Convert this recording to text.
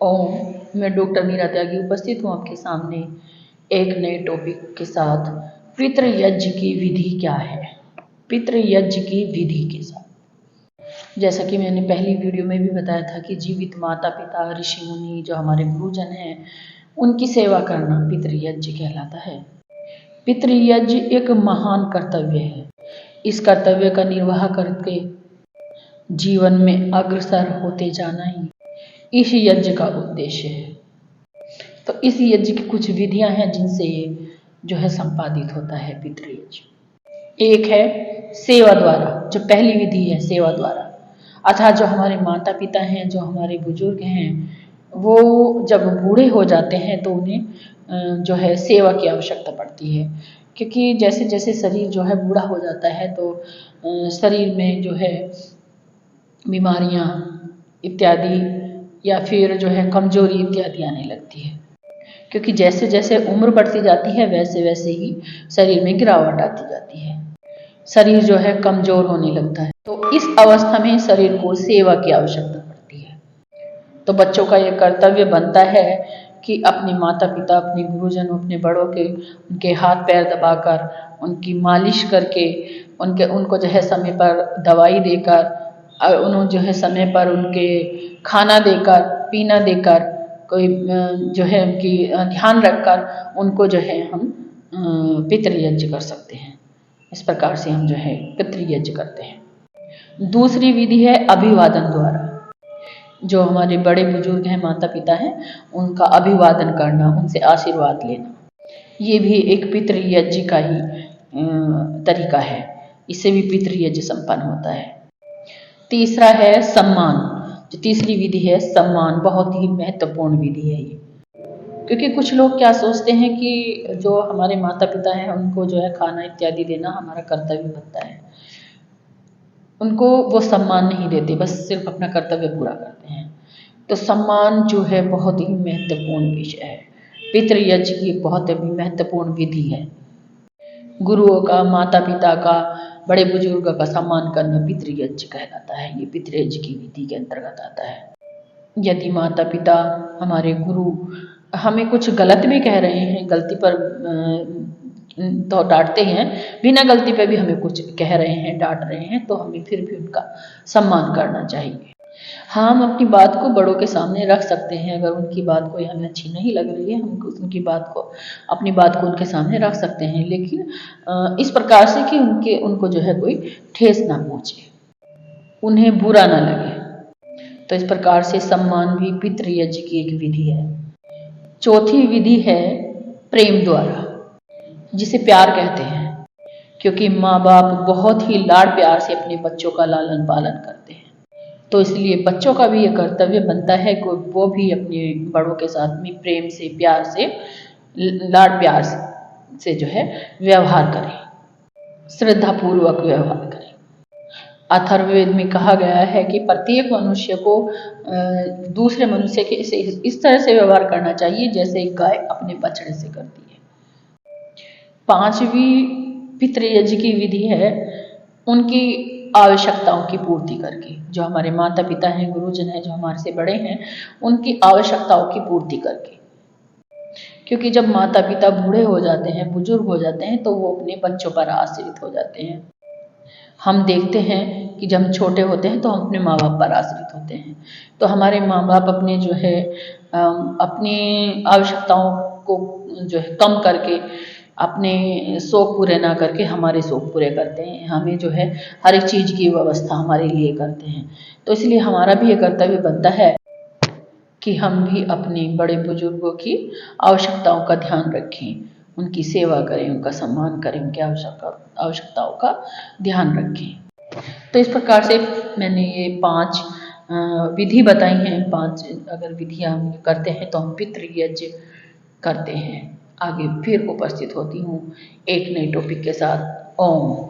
ओम, मैं डॉक्टर मीरा त्यागी उपस्थित हूँ आपके सामने एक नए टॉपिक के साथ। पितृयज्ञ की विधि क्या है? पितृयज्ञ की विधि के साथ, जैसा कि मैंने पहली वीडियो में भी बताया था कि जीवित माता पिता, ऋषि मुनि जो हमारे गुरुजन हैं, उनकी सेवा करना पितृयज्ञ कहलाता है। पितृयज्ञ एक महान कर्तव्य है। इस कर्तव्य का निर्वाह करके जीवन में अग्रसर होते जाना ही इस यज्ञ का उद्देश्य है। तो इस यज्ञ की कुछ विधियां हैं जिनसे ये जो है संपादित होता है पितृयज्ञ। एक है सेवा द्वारा, जो पहली विधि है सेवा द्वारा, अर्थात जो हमारे माता पिता हैं, जो हमारे बुजुर्ग हैं, वो जब बूढ़े हो जाते हैं तो उन्हें जो है सेवा की आवश्यकता पड़ती है। क्योंकि जैसे जैसे शरीर जो है बूढ़ा हो जाता है तो शरीर में जो है बीमारियां इत्यादि या फिर जो है कमजोरी इत्यादि आने लगती है। क्योंकि जैसे जैसे उम्र बढ़ती जाती है वैसे वैसे ही शरीर में गिरावट आती जाती है, शरीर जो है कमजोर होने लगता है। तो इस अवस्था में शरीर को सेवा की आवश्यकता पड़ती है। तो बच्चों का यह कर्तव्य बनता है कि अपने माता पिता, अपने गुरुजन, अपने बड़ों के उनके हाथ पैर दबाकर, उनकी मालिश करके, उनको जो है समय पर दवाई देकर, उन्होंने जो है समय पर उनके खाना देकर, पीना देकर, कोई जो है उनकी ध्यान रखकर उनको जो है हम पितृयज्ञ कर सकते हैं। इस प्रकार से हम जो है पितृयज्ञ करते हैं। दूसरी विधि है अभिवादन द्वारा। जो हमारे बड़े बुजुर्ग हैं, माता पिता हैं, उनका अभिवादन करना, उनसे आशीर्वाद लेना, ये भी एक पितृयज्ञ का ही तरीका है। इससे भी पितृयज्ञ संपन्न होता है। तीसरा है सम्मान। जो तीसरी विधि है सम्मान, बहुत ही महत्वपूर्ण विधि है ये। क्योंकि कुछ लोग क्या सोचते हैं कि जो हमारे माता पिता हैं उनको जो है खाना इत्यादि देना हमारा कर्तव्य बनता है, उनको वो सम्मान नहीं देते, बस सिर्फ अपना कर्तव्य पूरा करते हैं। तो सम्मान जो है बहुत ही महत्वपूर्ण विषय है। पितृयज्ञ की बहुत ही महत्वपूर्ण विधि है। गुरुओं का, माता पिता का, बड़े बुजुर्गों का सम्मान करना पितृयज्ञ कहलाता है। ये पितृयज्ञ की विधि के अंतर्गत आता है। यदि माता पिता, हमारे गुरु हमें कुछ गलत भी कह रहे हैं, गलती पर तो डांटते हैं, बिना गलती पे भी हमें कुछ कह रहे हैं, डांट रहे हैं, तो हमें फिर भी उनका सम्मान करना चाहिए। हाँ, हम अपनी बात को बड़ों के सामने रख सकते हैं। अगर उनकी बात कोई हमें अच्छी नहीं लग रही है, हम उनकी बात को, अपनी बात को उनके सामने रख सकते हैं, लेकिन इस प्रकार से कि उनको जो है कोई ठेस ना पहुँचे, उन्हें बुरा ना लगे। तो इस प्रकार से सम्मान भी पितृयज्ञ की एक विधि है। चौथी विधि है प्रेम द्वारा, जिसे प्यार कहते हैं। क्योंकि माँ बाप बहुत ही लाड़ प्यार से अपने बच्चों का लालन पालन करते हैं, तो इसलिए बच्चों का भी ये कर्तव्य बनता है कि वो भी अपने बड़ों के साथ में प्रेम से, प्यार से, लाड़ प्यार से जो है व्यवहार करें, श्रद्धापूर्वक व्यवहार करें। अथर्ववेद में कहा गया है कि प्रत्येक मनुष्य को दूसरे मनुष्य के इस तरह से व्यवहार करना चाहिए जैसे एक गाय अपने बछड़े से करती है। पांचवी पितृयज्ञ की विधि है उनकी आवश्यकताओं की पूर्ति करके। जो हमारे माता पिता हैं, गुरुजन हैं, जो हमारे से बड़े हैं, उनकी आवश्यकताओं की पूर्ति करके। क्योंकि जब माता पिता बूढ़े हो जाते हैं, बुजुर्ग हो जाते हैं, तो वो अपने बच्चों पर आश्रित हो जाते हैं। हम देखते हैं कि जब हम छोटे होते हैं तो हम अपने माँ बाप पर आश्रित होते हैं। तो हमारे माँ बाप अपने जो है अपनी आवश्यकताओं को जो है कम करके, अपने शौक पूरे ना करके हमारे शौक पूरे करते हैं। हमें जो है हर एक चीज़ की व्यवस्था हमारे लिए करते हैं। तो इसलिए हमारा भी ये कर्तव्य बनता है कि हम भी अपने बड़े बुजुर्गों की आवश्यकताओं का ध्यान रखें, उनकी सेवा करें, उनका सम्मान करें, उनकी आवश्यकताओं का ध्यान रखें। तो इस प्रकार से मैंने ये 5 विधि बताई हैं। 5 अगर विधियां हम करते हैं तो हम पितृयज्ञ करते हैं। आगे फिर उपस्थित होती हूँ एक नए टॉपिक के साथ। ओम।